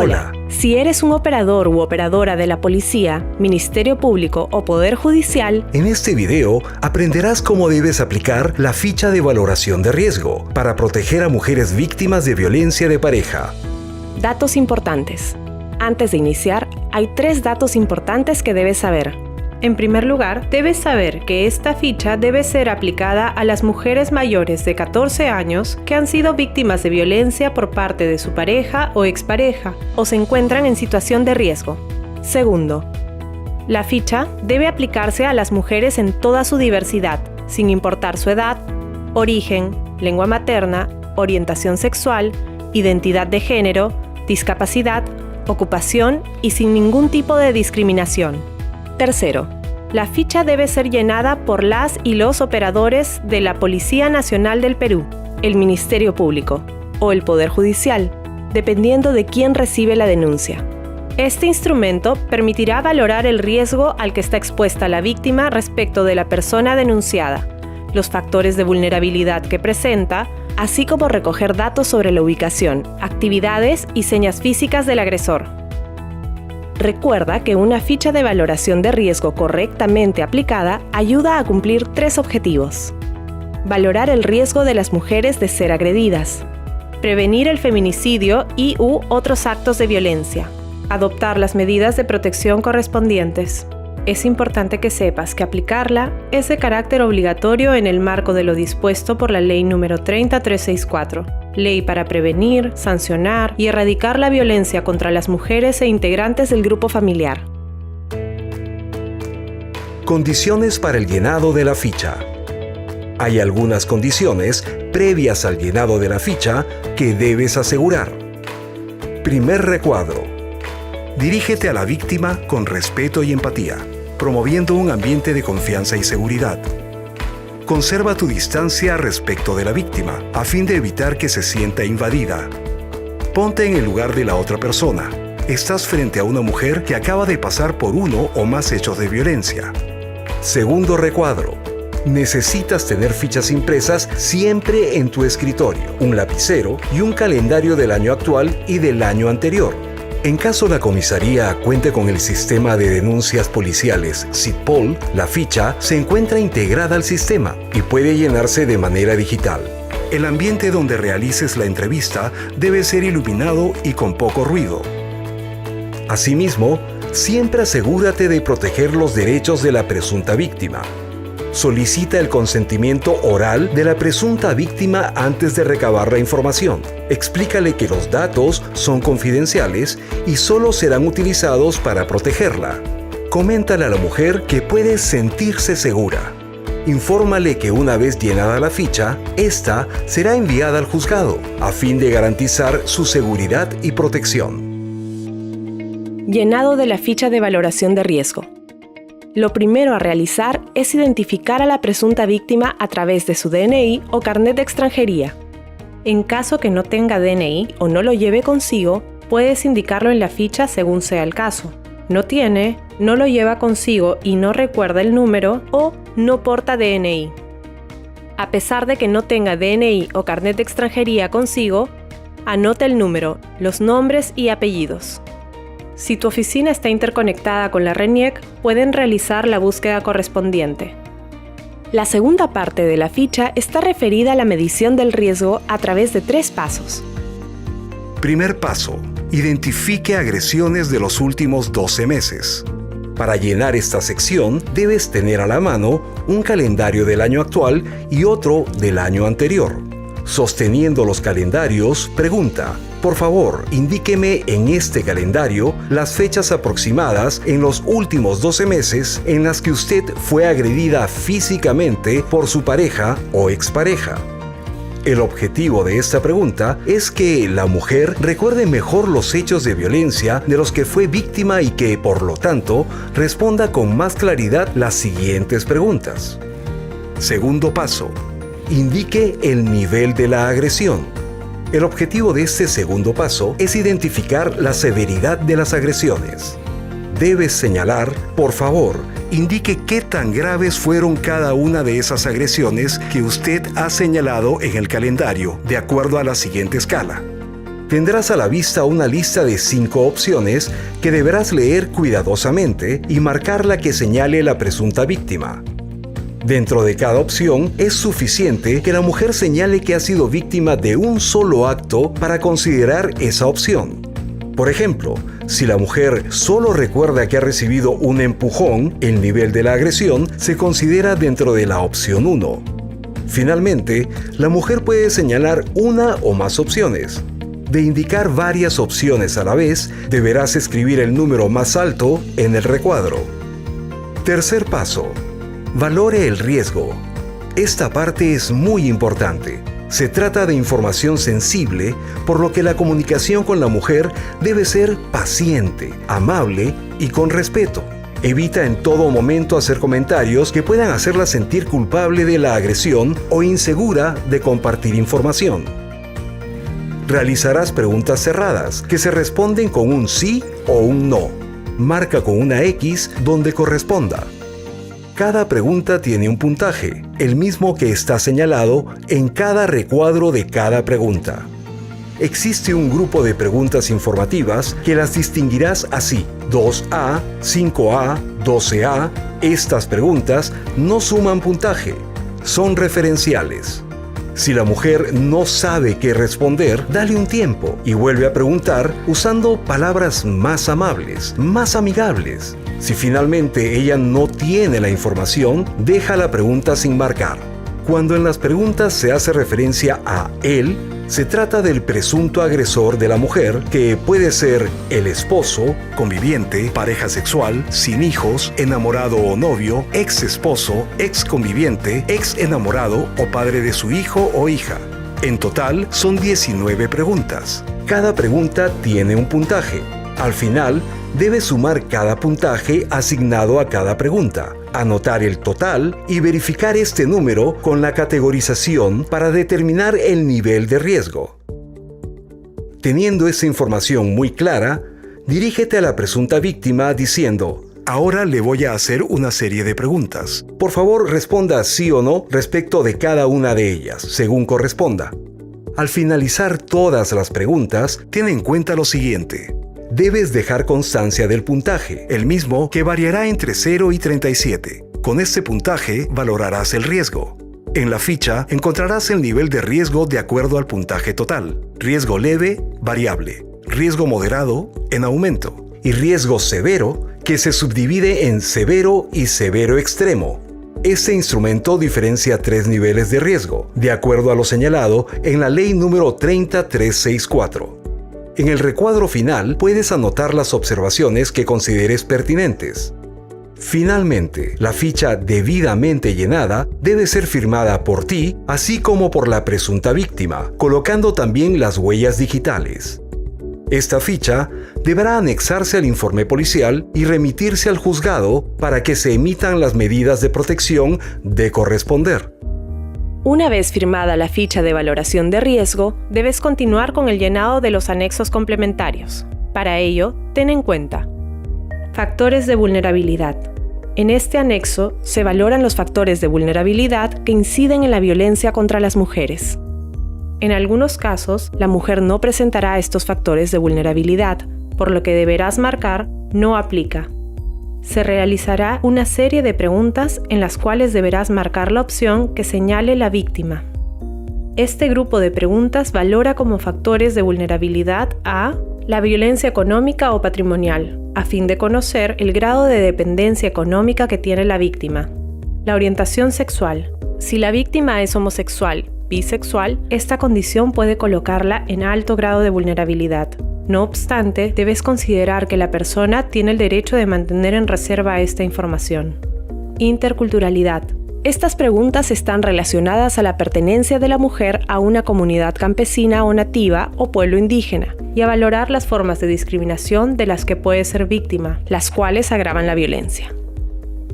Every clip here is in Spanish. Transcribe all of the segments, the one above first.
Hola. Si eres un operador u operadora de la policía, Ministerio Público o Poder Judicial, en este video aprenderás cómo debes aplicar la ficha de valoración de riesgo para proteger a mujeres víctimas de violencia de pareja. Datos importantes. Antes de iniciar, hay 3 datos importantes que debes saber. En primer lugar, debes saber que esta ficha debe ser aplicada a las mujeres mayores de 14 años que han sido víctimas de violencia por parte de su pareja o expareja o se encuentran en situación de riesgo. Segundo, la ficha debe aplicarse a las mujeres en toda su diversidad, sin importar su edad, origen, lengua materna, orientación sexual, identidad de género, discapacidad, ocupación y sin ningún tipo de discriminación. Tercero, la ficha debe ser llenada por las y los operadores de la Policía Nacional del Perú, el Ministerio Público o el Poder Judicial, dependiendo de quién recibe la denuncia. Este instrumento permitirá valorar el riesgo al que está expuesta la víctima respecto de la persona denunciada, los factores de vulnerabilidad que presenta, así como recoger datos sobre la ubicación, actividades y señas físicas del agresor. Recuerda que una ficha de valoración de riesgo correctamente aplicada ayuda a cumplir 3 objetivos. Valorar el riesgo de las mujeres de ser agredidas. Prevenir el feminicidio y/u otros actos de violencia. Adoptar las medidas de protección correspondientes. Es importante que sepas que aplicarla es de carácter obligatorio en el marco de lo dispuesto por la Ley número 30364, Ley para prevenir, sancionar y erradicar la violencia contra las mujeres e integrantes del grupo familiar. Condiciones para el llenado de la ficha. Hay algunas condiciones previas al llenado de la ficha que debes asegurar. Primer recuadro. Dirígete a la víctima con respeto y empatía, promoviendo un ambiente de confianza y seguridad. Conserva tu distancia respecto de la víctima, a fin de evitar que se sienta invadida. Ponte en el lugar de la otra persona. Estás frente a una mujer que acaba de pasar por uno o más hechos de violencia. Segundo recuadro. Necesitas tener fichas impresas siempre en tu escritorio, un lapicero y un calendario del año actual y del año anterior. En caso la comisaría cuente con el sistema de denuncias policiales SIDPOL, la ficha se encuentra integrada al sistema y puede llenarse de manera digital. El ambiente donde realices la entrevista debe ser iluminado y con poco ruido. Asimismo, siempre asegúrate de proteger los derechos de la presunta víctima. Solicita el consentimiento oral de la presunta víctima antes de recabar la información. Explícale que los datos son confidenciales y solo serán utilizados para protegerla. Coméntale a la mujer que puede sentirse segura. Infórmale que una vez llenada la ficha, esta será enviada al juzgado, a fin de garantizar su seguridad y protección. Llenado de la ficha de valoración de riesgo. Lo primero a realizar es identificar a la presunta víctima a través de su DNI o carnet de extranjería. En caso que no tenga DNI o no lo lleve consigo, puedes indicarlo en la ficha según sea el caso. No tiene, no lo lleva consigo y no recuerda el número o no porta DNI. A pesar de que no tenga DNI o carnet de extranjería consigo, anota el número, los nombres y apellidos. Si tu oficina está interconectada con la RENIEC, pueden realizar la búsqueda correspondiente. La segunda parte de la ficha está referida a la medición del riesgo a través de 3 pasos. Primer paso. Identifique agresiones de los últimos 12 meses. Para llenar esta sección, debes tener a la mano un calendario del año actual y otro del año anterior. Sosteniendo los calendarios, pregunta: por favor, indíqueme en este calendario las fechas aproximadas en los últimos 12 meses en las que usted fue agredida físicamente por su pareja o expareja. El objetivo de esta pregunta es que la mujer recuerde mejor los hechos de violencia de los que fue víctima y que, por lo tanto, responda con más claridad las siguientes preguntas. Segundo paso. Indique el nivel de la agresión. El objetivo de este segundo paso es identificar la severidad de las agresiones. Debes señalar, por favor, indique qué tan graves fueron cada una de esas agresiones que usted ha señalado en el calendario, de acuerdo a la siguiente escala. tendrás a la vista una lista de 5 opciones que deberás leer cuidadosamente y marcar la que señale la presunta víctima. Dentro de cada opción es suficiente que la mujer señale que ha sido víctima de un solo acto para considerar esa opción. Por ejemplo, si la mujer solo recuerda que ha recibido un empujón, el nivel de la agresión se considera dentro de la opción 1. Finalmente, la mujer puede señalar una o más opciones. De indicar varias opciones a la vez, deberás escribir el número más alto en el recuadro. Tercer paso. Valore el riesgo. Esta parte es muy importante. Se trata de información sensible, por lo que la comunicación con la mujer debe ser paciente, amable y con respeto. Evita en todo momento hacer comentarios que puedan hacerla sentir culpable de la agresión o insegura de compartir información. Realizarás preguntas cerradas que se responden con un sí o un no. Marca con una X donde corresponda. Cada pregunta tiene un puntaje, el mismo que está señalado en cada recuadro de cada pregunta. Existe un grupo de preguntas informativas que las distinguirás así: 2A, 5A, 12A. Estas preguntas no suman puntaje, son referenciales. Si la mujer no sabe qué responder, dale un tiempo y vuelve a preguntar usando palabras más amables, más amigables. Si finalmente ella no tiene la información, deja la pregunta sin marcar. Cuando en las preguntas se hace referencia a él, se trata del presunto agresor de la mujer, que puede ser el esposo, conviviente, pareja sexual, sin hijos, enamorado o novio, ex esposo, ex conviviente, ex enamorado o padre de su hijo o hija. En total son 19 preguntas. Cada pregunta tiene un puntaje. Al final, debes sumar cada puntaje asignado a cada pregunta, anotar el total y verificar este número con la categorización para determinar el nivel de riesgo. Teniendo esa información muy clara, dirígete a la presunta víctima diciendo: ahora le voy a hacer una serie de preguntas. Por favor, responda sí o no respecto de cada una de ellas, según corresponda. Al finalizar todas las preguntas, ten en cuenta lo siguiente. Debes dejar constancia del puntaje, el mismo que variará entre 0 y 37. Con este puntaje valorarás el riesgo. En la ficha encontrarás el nivel de riesgo de acuerdo al puntaje total. Riesgo leve, variable. Riesgo moderado, en aumento. Y riesgo severo, que se subdivide en severo y severo extremo. Este instrumento diferencia 3 niveles de riesgo, de acuerdo a lo señalado en la Ley número 30364. En el recuadro final puedes anotar las observaciones que consideres pertinentes. Finalmente, la ficha debidamente llenada debe ser firmada por ti, así como por la presunta víctima, colocando también las huellas digitales. Esta ficha deberá anexarse al informe policial y remitirse al juzgado para que se emitan las medidas de protección de corresponder. Una vez firmada la ficha de valoración de riesgo, debes continuar con el llenado de los anexos complementarios. Para ello, ten en cuenta: factores de vulnerabilidad. En este anexo se valoran los factores de vulnerabilidad que inciden en la violencia contra las mujeres. En algunos casos, la mujer no presentará estos factores de vulnerabilidad, por lo que deberás marcar "no aplica". Se realizará una serie de preguntas en las cuales deberás marcar la opción que señale la víctima. Este grupo de preguntas valora como factores de vulnerabilidad a la violencia económica o patrimonial, a fin de conocer el grado de dependencia económica que tiene la víctima. La orientación sexual. Si la víctima es homosexual, bisexual, esta condición puede colocarla en alto grado de vulnerabilidad. No obstante, debes considerar que la persona tiene el derecho de mantener en reserva esta información. Interculturalidad. Estas preguntas están relacionadas a la pertenencia de la mujer a una comunidad campesina o nativa o pueblo indígena, y a valorar las formas de discriminación de las que puede ser víctima, las cuales agravan la violencia.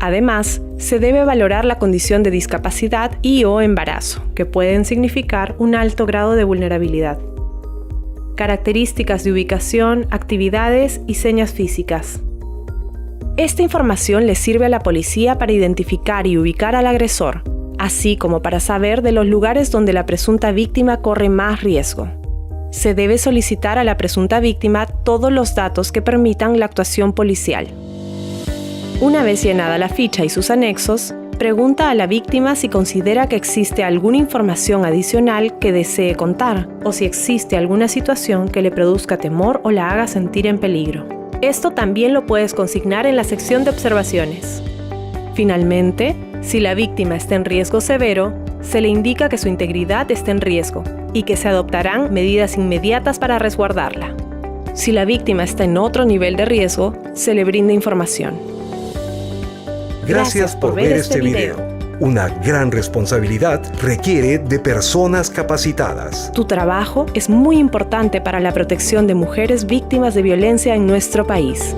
Además, se debe valorar la condición de discapacidad y/o embarazo, que pueden significar un alto grado de vulnerabilidad. Características de ubicación, actividades y señas físicas. Esta información le sirve a la policía para identificar y ubicar al agresor, así como para saber de los lugares donde la presunta víctima corre más riesgo. Se debe solicitar a la presunta víctima todos los datos que permitan la actuación policial. Una vez llenada la ficha y sus anexos, pregunta a la víctima si considera que existe alguna información adicional que desee contar o si existe alguna situación que le produzca temor o la haga sentir en peligro. Esto también lo puedes consignar en la sección de observaciones. Finalmente, si la víctima está en riesgo severo, se le indica que su integridad está en riesgo y que se adoptarán medidas inmediatas para resguardarla. Si la víctima está en otro nivel de riesgo, se le brinda información. Gracias por ver este video. Una gran responsabilidad requiere de personas capacitadas. Tu trabajo es muy importante para la protección de mujeres víctimas de violencia en nuestro país.